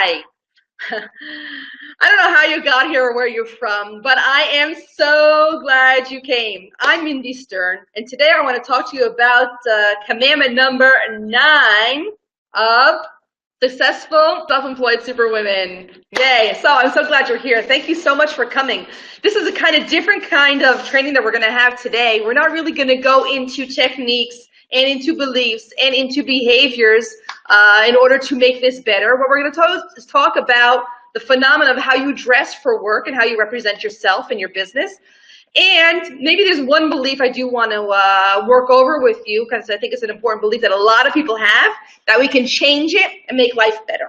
Hi. I don't know how you got here or where you're from, but I am so glad you came. I'm Mindy Stern, and today I want to talk to you about commandment number 9 of successful self-employed superwomen. Yay. So I'm so glad you're here. Thank you so much for coming. This is a kind of different kind of training that we're going to have today. We're not really going to go into techniques and into beliefs and into behaviors in order to make this better. What we're going to talk about the phenomenon of how you dress for work and how you represent yourself and your business. And maybe there's one belief I do want to work over with you, because I think it's an important belief that a lot of people have, that we can change it and make life better.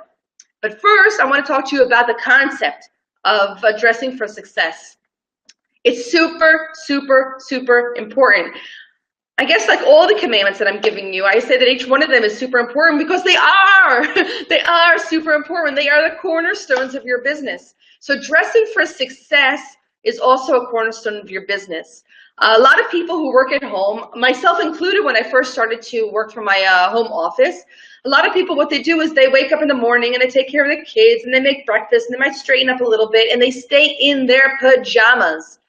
But first, I want to talk to you about the concept of dressing for success. It's super, super, super important. I guess like all the commandments that I'm giving you, I say that each one of them is super important because they are. They are super important. They are the cornerstones of your business. So dressing for success is also a cornerstone of your business. A lot of people who work at home, myself included when I first started to work from my home office, a lot of people, what they do is they wake up in the morning and they take care of the kids and they make breakfast and they might straighten up a little bit and they stay in their pajamas.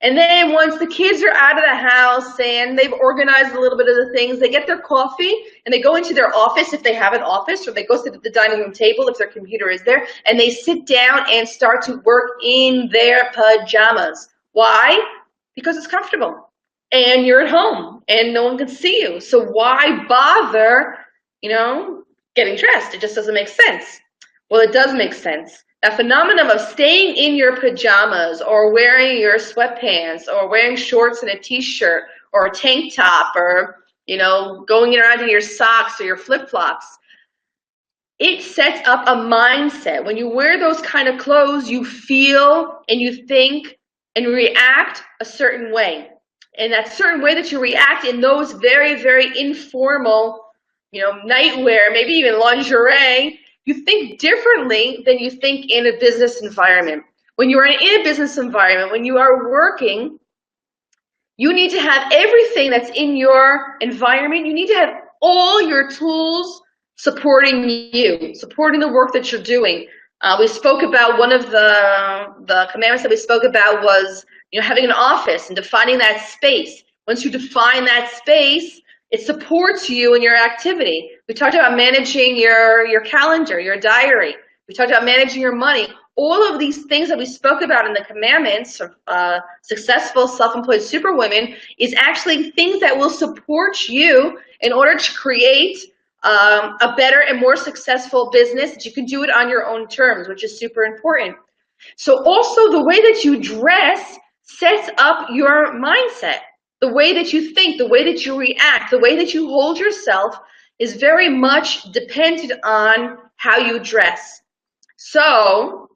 And then once the kids are out of the house and they've organized a little bit of the things, they get their coffee and they go into their office if they have an office, or they go sit at the dining room table if their computer is there, and they sit down and start to work in their pajamas. Why? Because it's comfortable and you're at home and no one can see you. So why bother, getting dressed? It just doesn't make sense. Well, it does make sense. That phenomenon of staying in your pajamas or wearing your sweatpants or wearing shorts and a t-shirt or a tank top or, going around in your socks or your flip-flops, it sets up a mindset. When you wear those kind of clothes, you feel and you think and react a certain way. And that certain way that you react in those very, very informal, nightwear, maybe even lingerie, you think differently than you think in a business environment. When you are in a business environment, when you are working, you need to have everything that's in your environment. You need to have all your tools supporting you, supporting the work that you're doing. We spoke about one of the commandments that we spoke about was having an office and defining that space. Once you define that space, it supports you in your activity. We talked about managing your calendar, your diary. We talked about managing your money. All of these things that we spoke about in the commandments of successful self-employed superwomen is actually things that will support you in order to create a better and more successful business, that you can do it on your own terms, which is super important. So also the way that you dress sets up your mindset. The way that you think, the way that you react, the way that you hold yourself is very much dependent on how you dress. So,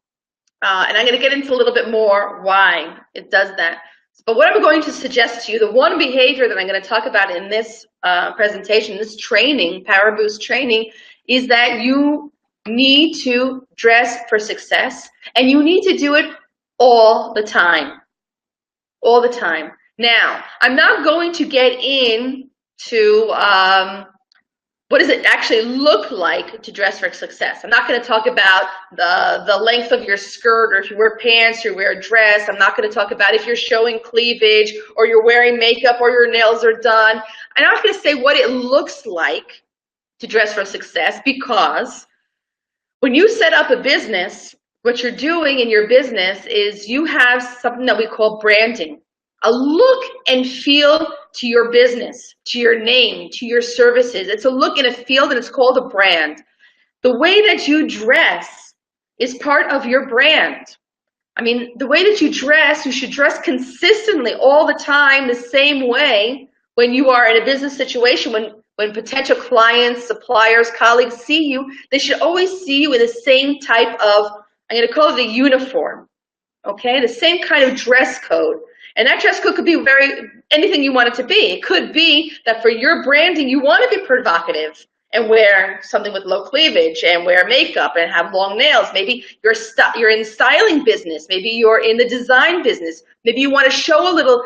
and I'm going to get into a little bit more why it does that. But what I'm going to suggest to you, the one behavior that I'm going to talk about in this presentation, this training, Power Boost training, is that you need to dress for success, and you need to do it all the time. All the time. Now, I'm not going to get into what does it actually look like to dress for success. I'm not going to talk about the length of your skirt, or if you wear pants or you wear a dress. I'm not going to talk about if you're showing cleavage or you're wearing makeup or your nails are done. I'm not going to say what it looks like to dress for success, because when you set up a business, what you're doing in your business is you have something that we call branding. A look and feel to your business, to your name, to your services. It's a look and a feel, and it's called a brand. The way that you dress is part of your brand. I mean, the way that you dress, you should dress consistently all the time the same way when you are in a business situation. When potential clients, suppliers, colleagues see you, they should always see you in the same type of, I'm going to call it the uniform, okay? The same kind of dress code. And that dress code could be anything you want it to be. It could be that for your branding, you want to be provocative and wear something with low cleavage and wear makeup and have long nails. Maybe you're in the styling business. Maybe you're in the design business. Maybe you want to show a little,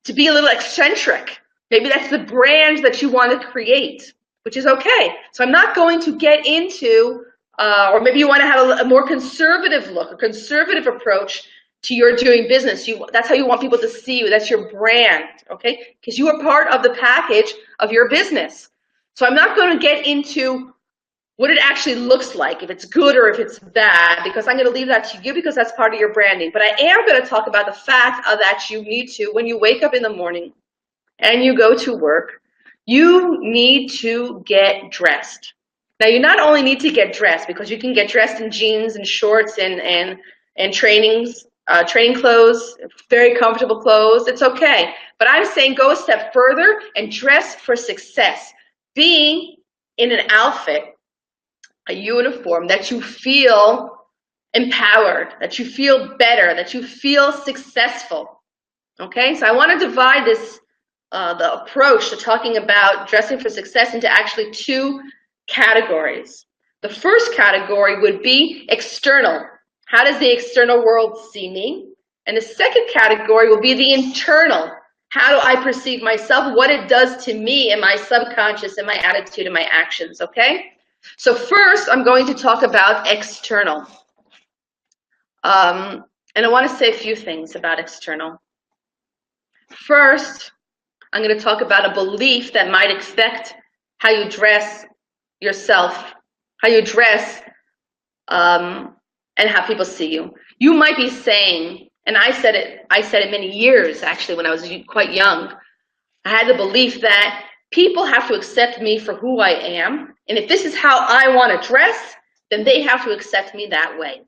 to be a little eccentric. Maybe that's the brand that you want to create. which is okay. So I'm not going to get into, or maybe you want to have a more conservative look, a conservative approach to your doing business. That's how you want people to see you. That's your brand, okay? Because you are part of the package of your business. So I'm not going to get into what it actually looks like, if it's good or if it's bad, because I'm going to leave that to you because that's part of your branding. But I am going to talk about the fact that you need to, when you wake up in the morning and you go to work, you need to get dressed. Now, you not only need to get dressed, because you can get dressed in jeans and shorts and training clothes, very comfortable clothes. It's okay. But I'm saying go a step further and dress for success. Being in an outfit, a uniform that you feel empowered, that you feel better, that you feel successful. Okay, so I want to divide this the approach to talking about dressing for success into actually two categories. The first category would be external. How does the external world see me? And the second category will be the internal. How do I perceive myself? What it does to me and my subconscious and my attitude and my actions, okay? So first, I'm going to talk about external. And I want to say a few things about external. First, I'm going to talk about a belief that might affect how you dress yourself, how you dress, and how people see you. You might be saying, and I said it many years actually when I was quite young. I had the belief that people have to accept me for who I am, and if this is how I want to dress, then they have to accept me that way.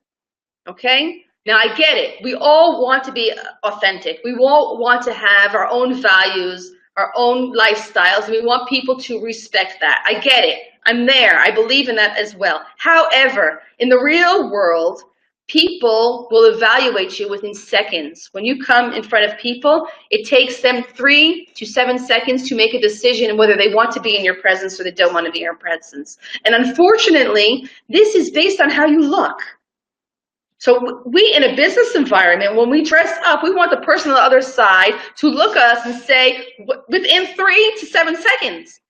Okay? Now I get it. We all want to be authentic. We all want to have our own values, our own lifestyles, and we want people to respect that. I get it. I'm there. I believe in that as well. However, in the real world, people will evaluate you within seconds. When you come in front of people, it takes them 3 to 7 seconds to make a decision whether they want to be in your presence or they don't want to be in your presence. And unfortunately, this is based on how you look. So we, in a business environment, when we dress up, we want the person on the other side to look at us and say, within 3 to 7 seconds,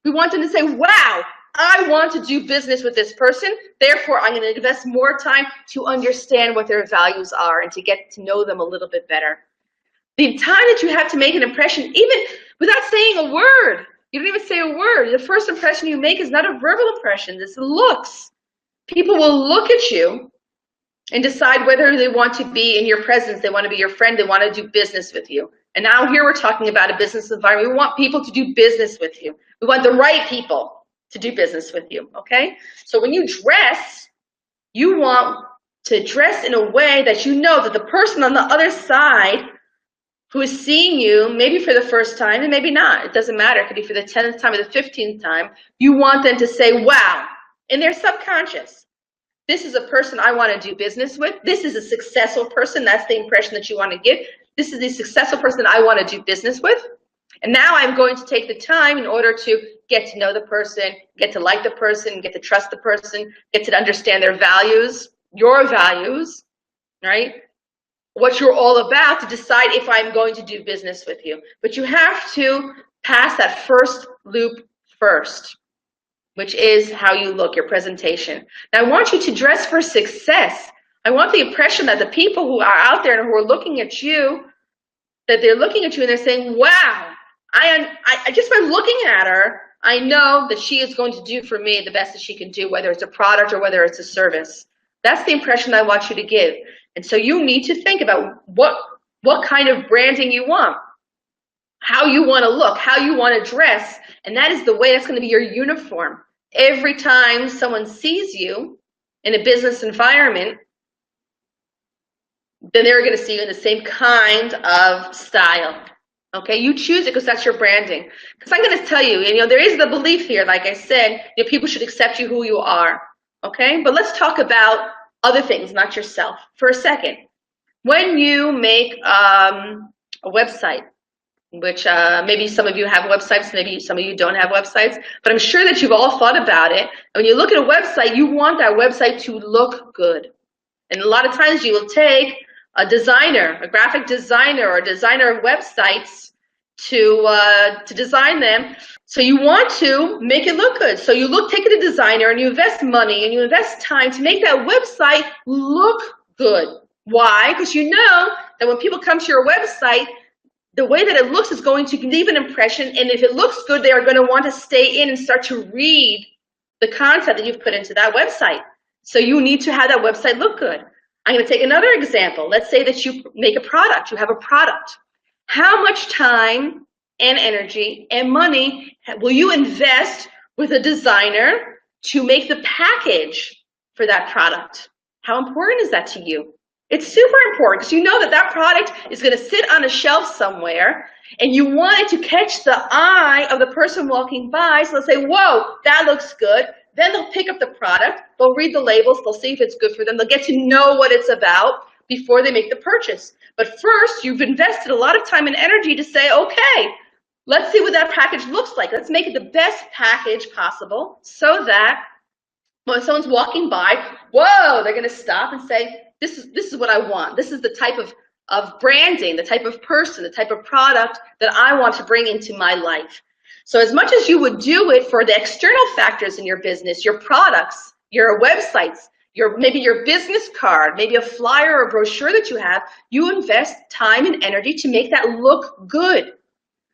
we want them to say, wow, I want to do business with this person. Therefore, I'm going to invest more time to understand what their values are and to get to know them a little bit better. The time that you have to make an impression, even without saying a word, you don't even say a word. The first impression you make is not a verbal impression. It's looks. People will look at you and decide whether they want to be in your presence, they want to be your friend, they want to do business with you. And now here we're talking about a business environment. We want people to do business with you. We want the right people to do business with you, okay? So when you dress, you want to dress in a way that you know that the person on the other side who is seeing you, maybe for the first time and maybe not, it doesn't matter, it could be for the 10th time or the 15th time, you want them to say, wow, in their subconscious. This is a person I want to do business with. This is a successful person. That's the impression that you want to give. This is the successful person I want to do business with. And now I'm going to take the time in order to get to know the person, get to like the person, get to trust the person, get to understand their values, your values, right? What you're all about to decide if I'm going to do business with you. But you have to pass that first loop first, which is how you look, your presentation. Now, I want you to dress for success. I want the impression that the people who are out there and who are looking at you, that they're looking at you and they're saying, wow, I just by looking at her, I know that she is going to do for me the best that she can do, whether it's a product or whether it's a service. That's the impression I want you to give. And so you need to think about what kind of branding you want, how you want to look, how you want to dress, and that is the way that's going to be your uniform. Every time someone sees you in a business environment, then they're going to see you in the same kind of style. Okay, you choose it because that's your branding. Because I'm going to tell you, there is the belief here, like I said, people should accept you who you are. Okay, but let's talk about other things, not yourself, for a second. When you make a website, which maybe some of you have websites, maybe some of you don't have websites, but I'm sure that you've all thought about it. And when you look at a website, you want that website to look good. And a lot of times you will take a designer, a graphic designer or a designer of websites, to design them. So you want to make it look good. So you take it to a designer and you invest money and you invest time to make that website look good. Why? Because you know that when people come to your website, the way that it looks is going to leave an impression, and if it looks good, they are going to want to stay in and start to read the content that you've put into that website. So you need to have that website look good. I'm going to take another example. Let's say that you make a product, you have a product. How much time and energy and money will you invest with a designer to make the package for that product? How important is that to you? It's super important because you know that that product is going to sit on a shelf somewhere and you want it to catch the eye of the person walking by. So they'll say, whoa, that looks good. Then they'll pick up the product. They'll read the labels. They'll see if it's good for them. They'll get to know what it's about before they make the purchase. But first, you've invested a lot of time and energy to say, okay, let's see what that package looks like. Let's make it the best package possible so that when someone's walking by, whoa, they're going to stop and say, this is what I want. This is the type of branding, the type of person, the type of product that I want to bring into my life. So as much as you would do it for the external factors in your business, your products, your websites, maybe your business card, maybe a flyer or brochure that you have, you invest time and energy to make that look good.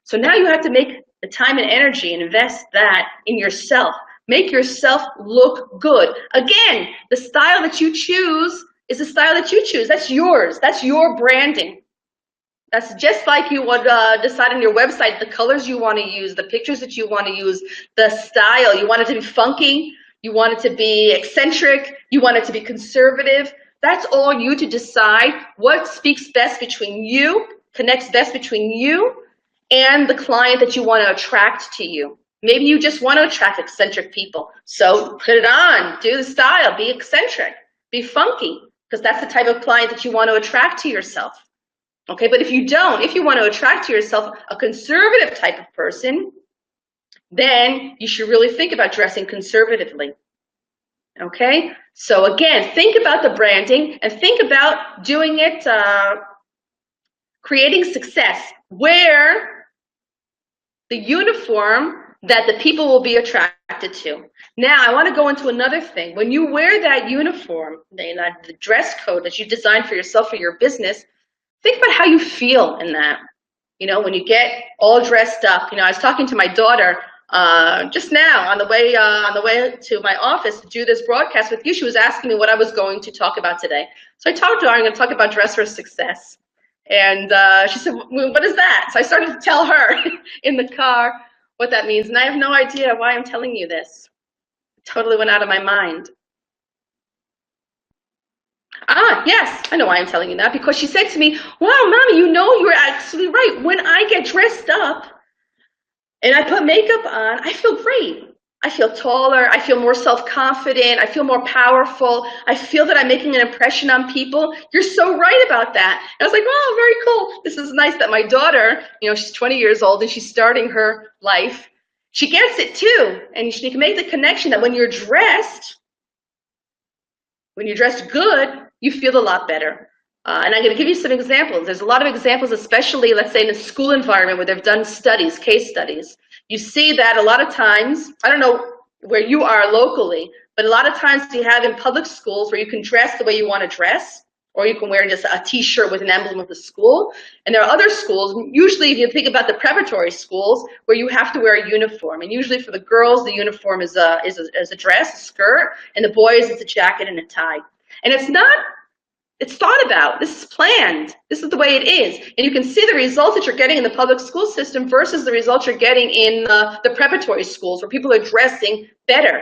So now you have to make the time and energy and invest that in yourself. Make yourself look good. Again, the style that you choose is the style that you choose. That's yours. That's your branding. That's just like you would decide on your website the colors you want to use, the pictures that you want to use, the style. You want it to be funky. You want it to be eccentric. You want it to be conservative. That's all you to decide what speaks best between you, connects best between you and the client that you want to attract to you. Maybe you just want to attract eccentric people. So put it on, do the style, be eccentric, be funky, because that's the type of client that you want to attract to yourself. Okay, but if you don't, if you want to attract to yourself a conservative type of person, then you should really think about dressing conservatively. Okay, so again, think about the branding and think about doing it, creating success where the uniform that the people will be attracted to. Now, I want to go into another thing. When you wear that uniform, the dress code that you designed for yourself for your business, think about how you feel in that. You know, when you get all dressed up. You know, I was talking to my daughter just now on the way to my office to do this broadcast with you. She was asking me what I was going to talk about today. So I told her I'm going to talk about dress for success. And she said, well, what is that? So I started to tell her in the car what that means. And I have no idea why I'm telling you this. It totally went out of my mind. Ah, yes, I know why I'm telling you that. Because she said to me, wow, Mommy, you know, you're actually right. When I get dressed up and I put makeup on, I feel great. I feel taller. I feel more self-confident. I feel more powerful. I feel that I'm making an impression on people. You're so right about that. And I was like, oh, very cool. This is nice that my daughter, you know, she's 20 years old and she's starting her life. She gets it too. And she can make the connection that when you're dressed good, you feel a lot better. And I'm going to give you some examples. There's a lot of examples, especially, let's say, in a school environment where they've done studies, case studies. You see that a lot of times, I don't know where you are locally, but a lot of times you have in public schools where you can dress the way you want to dress, or you can wear just a t-shirt with an emblem of the school. And there are other schools, usually if you think about the preparatory schools, where you have to wear a uniform. And usually for the girls, the uniform is a dress, a skirt, and the boys, it's a jacket and a tie. And it's thought about. This is planned. This is the way it is. And you can see the results that you're getting in the public school system versus the results you're getting in the preparatory schools where people are dressing better.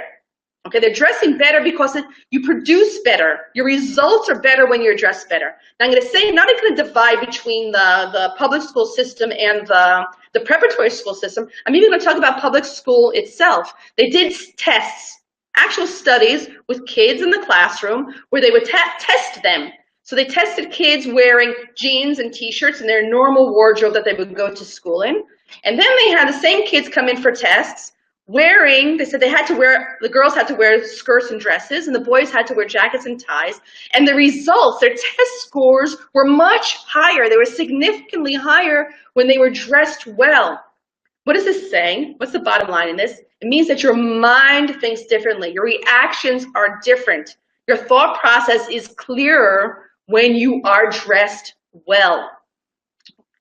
Okay, they're dressing better because you produce better. Your results are better when you're dressed better. Now I'm going to say, I'm not going to divide between the public school system and the preparatory school system. I'm even going to talk about public school itself. They did tests, actual studies with kids in the classroom where they would test them. So they tested kids wearing jeans and t-shirts in their normal wardrobe that they would go to school in. And then they had the same kids come in for tests they said the girls had to wear skirts and dresses, and the boys had to wear jackets and ties. And the results, their test scores were much higher. They were significantly higher when they were dressed well. What is this saying? What's the bottom line in this? It means that your mind thinks differently. Your reactions are different. Your thought process is clearer when you are dressed well.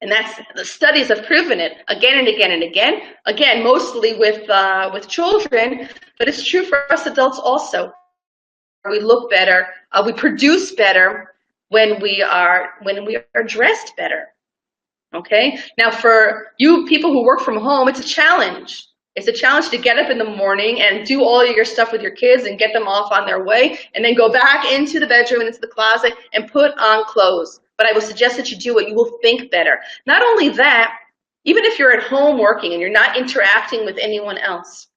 And the studies have proven it again and again and again. Again, mostly with children, but it's true for us adults also. We look better, we produce better when we are dressed better. Okay. Now, for you people who work from home, it's a challenge. It's a challenge to get up in the morning and do all of your stuff with your kids and get them off on their way, and then go back into the bedroom and into the closet and put on clothes. But I would suggest that you do it. You will think better. Not only that, even if you're at home working and you're not interacting with anyone else,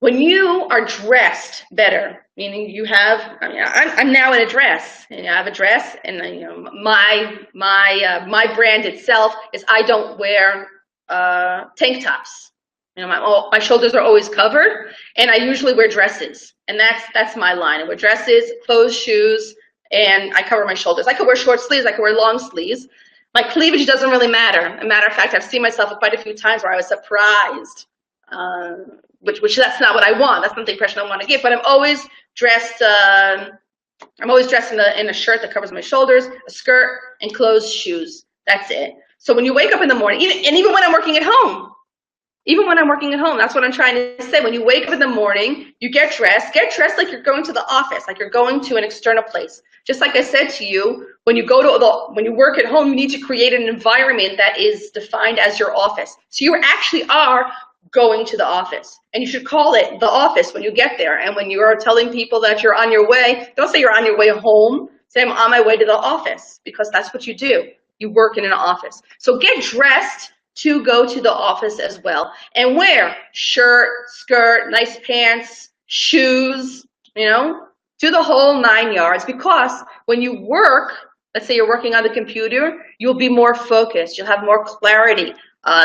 when you are dressed better, meaning you have, I'm now in a dress, and I have a dress, and my brand itself is I don't wear tank tops. My shoulders are always covered, and I usually wear dresses, and that's my line. I wear dresses, clothes, shoes, and I cover my shoulders. I could wear short sleeves, I could wear long sleeves. My cleavage doesn't really matter. As a matter of fact, I've seen myself quite a few times where I was surprised, which that's not what I want. That's not the impression I want to give. But I'm always dressed. I'm always dressed in a shirt that covers my shoulders, a skirt, and closed shoes. That's it. So when you wake up in the morning, even when I'm working at home, that's what I'm trying to say. When you wake up in the morning, you get dressed like you're going to the office, like you're going to an external place. Just like I said to you, when you work at home, you need to create an environment that is defined as your office. So you actually are going to the office, and you should call it the office when you get there. And when you are telling people that you're on your way, don't say you're on your way home. Say I'm on my way to the office, because that's what you do. You work in an office. So get dressed to go to the office as well, and wear shirt, skirt, nice pants, shoes, do the whole 9 yards, because when you work, let's say you're working on the computer, you'll be more focused, you'll have more clarity,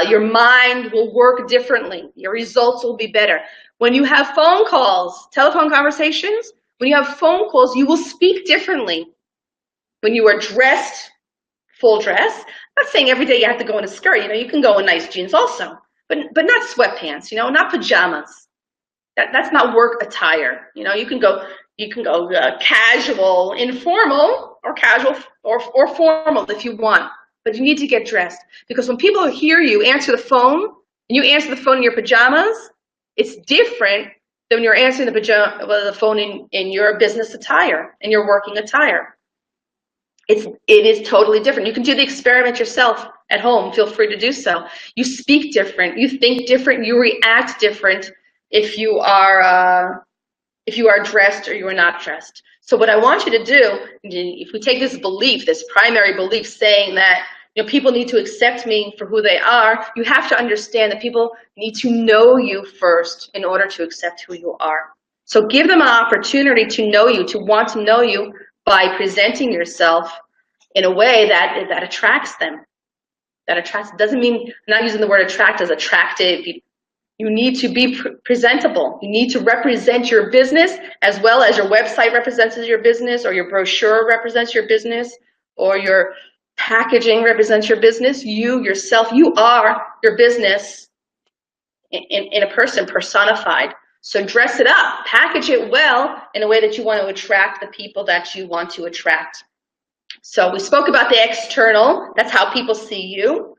your mind will work differently, your results will be better. When you have phone calls, telephone conversations, when you have phone calls, you will speak differently. When you are dressed, full dress, I'm not saying every day you have to go in a skirt, you can go in nice jeans also, but not sweatpants, not pajamas. That's not work attire. You can go casual, informal, or casual or formal if you want, but you need to get dressed, because when people hear you answer the phone, and you answer the phone in your pajamas, it's different than when you're answering the phone in your business attire, in your working attire. It is totally different. You can do the experiment yourself at home. Feel free to do so. You speak different. You think different. You react different if you are dressed or you are not dressed. So what I want you to do, if we take this belief, this primary belief, saying that people need to accept me for who they are, you have to understand that people need to know you first in order to accept who you are. So give them an opportunity to know you, to want to know you, by presenting yourself in a way that attracts them. That attracts, doesn't mean, I'm not using the word attract as attractive. You need to be presentable. You need to represent your business, as well as your website represents your business, or your brochure represents your business, or your packaging represents your business. You yourself, you are your business in a person, personified. So dress it up, package it well in a way that you want to attract the people that you want to attract. So we spoke about the external, that's how people see you.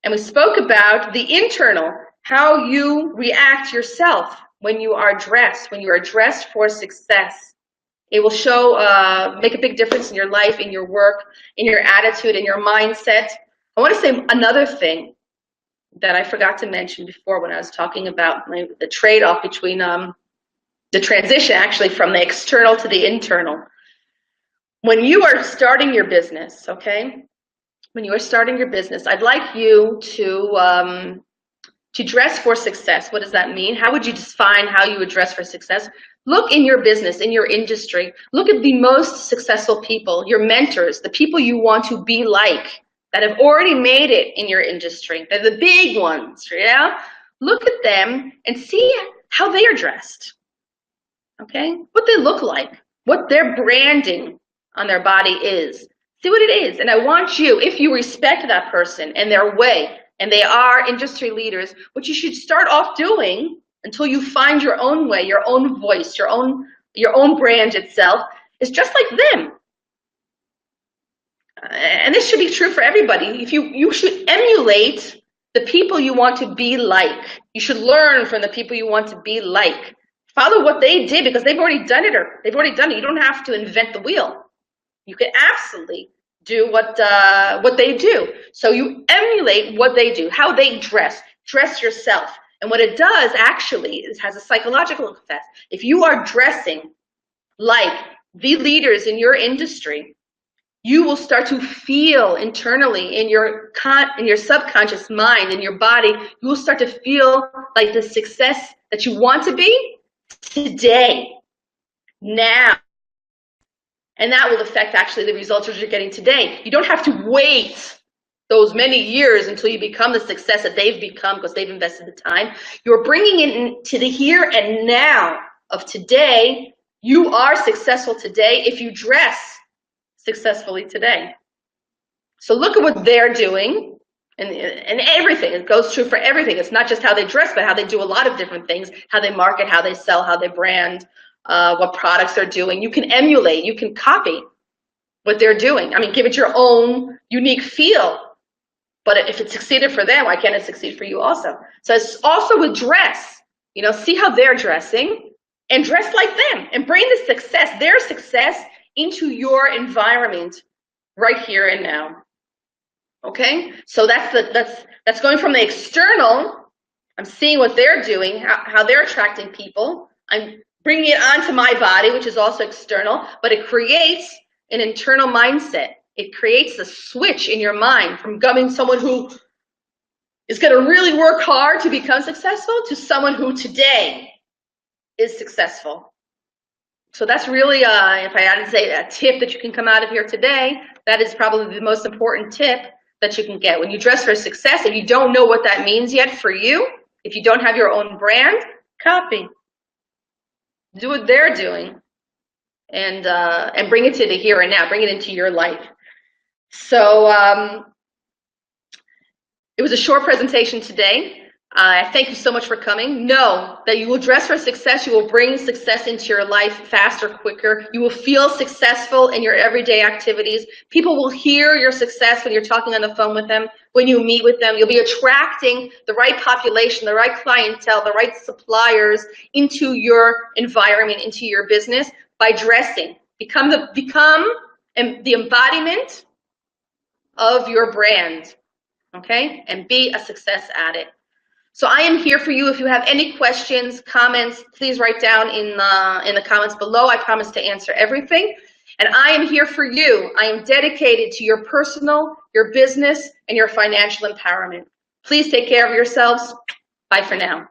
And we spoke about the internal, how you react yourself when you are dressed for success. It will show, make a big difference in your life, in your work, in your attitude, in your mindset. I want to say another thing that I forgot to mention before when I was talking about the trade-off between the transition actually from the external to the internal. When you are starting your business, okay? When you are starting your business, I'd like you to dress for success. What does that mean? How would you define how you would dress for success? Look in your business, in your industry. Look at the most successful people, your mentors, the people you want to be like, that have already made it in your industry. They're the big ones, yeah? look at them and see how they are dressed, okay? What they look like, what their branding on their body is. See what it is. And I want you, if you respect that person and their way, and they are industry leaders, what you should start off doing until you find your own way, your own voice, your own brand itself, is just like them. And this should be true for everybody. If you should emulate the people you want to be like. You should learn from the people you want to be like. Follow what they did because they've already done it, or they've already done it. You don't have to invent the wheel. You can absolutely do what they do. So you emulate what they do, how they dress. Dress yourself. And what it does actually is has a psychological effect. If you are dressing like the leaders in your industry, you will start to feel internally in your subconscious mind, in your body, you will start to feel like the success that you want to be today, now. And that will affect actually the results that you're getting today. You don't have to wait those many years until you become the success that they've become because they've invested the time. You're bringing it into the here and now of today. You are successful today if you dress successfully today. So look at what they're doing, and everything. It goes true for everything. It's not just how they dress, but how they do a lot of different things, how they market, how they sell, how they brand, what products they're doing. You can emulate, you can copy what they're doing. I mean, give it your own unique feel. But if it succeeded for them, why can't it succeed for you also? So it's also with dress. You know, see how they're dressing and dress like them and bring the success, their success, into your environment right here and now. Okay? So that's going from the external. I'm seeing what they're doing, how they're attracting people. I'm bringing it onto my body, which is also external, but it creates an internal mindset. It creates a switch in your mind from becoming someone who is going to really work hard to become successful to someone who today is successful. So that's really, if I had to say a tip that you can come out of here today, that is probably the most important tip that you can get. When you dress for success, if you don't know what that means yet for you, if you don't have your own brand, copy. Do what they're doing and bring it to the here and now. Bring it into your life. So it was a short presentation today. Thank you so much for coming. Know that you will dress for success. You will bring success into your life faster, quicker. You will feel successful in your everyday activities. People will hear your success when you're talking on the phone with them, when you meet with them. You'll be attracting the right population, the right clientele, the right suppliers into your environment, into your business by dressing. Become the embodiment of your brand, okay? And be a success at it. So I am here for you. If you have any questions, comments, please write down in the comments below. I promise to answer everything. And I am here for you. I am dedicated to your personal, your business, and your financial empowerment. Please take care of yourselves. Bye for now.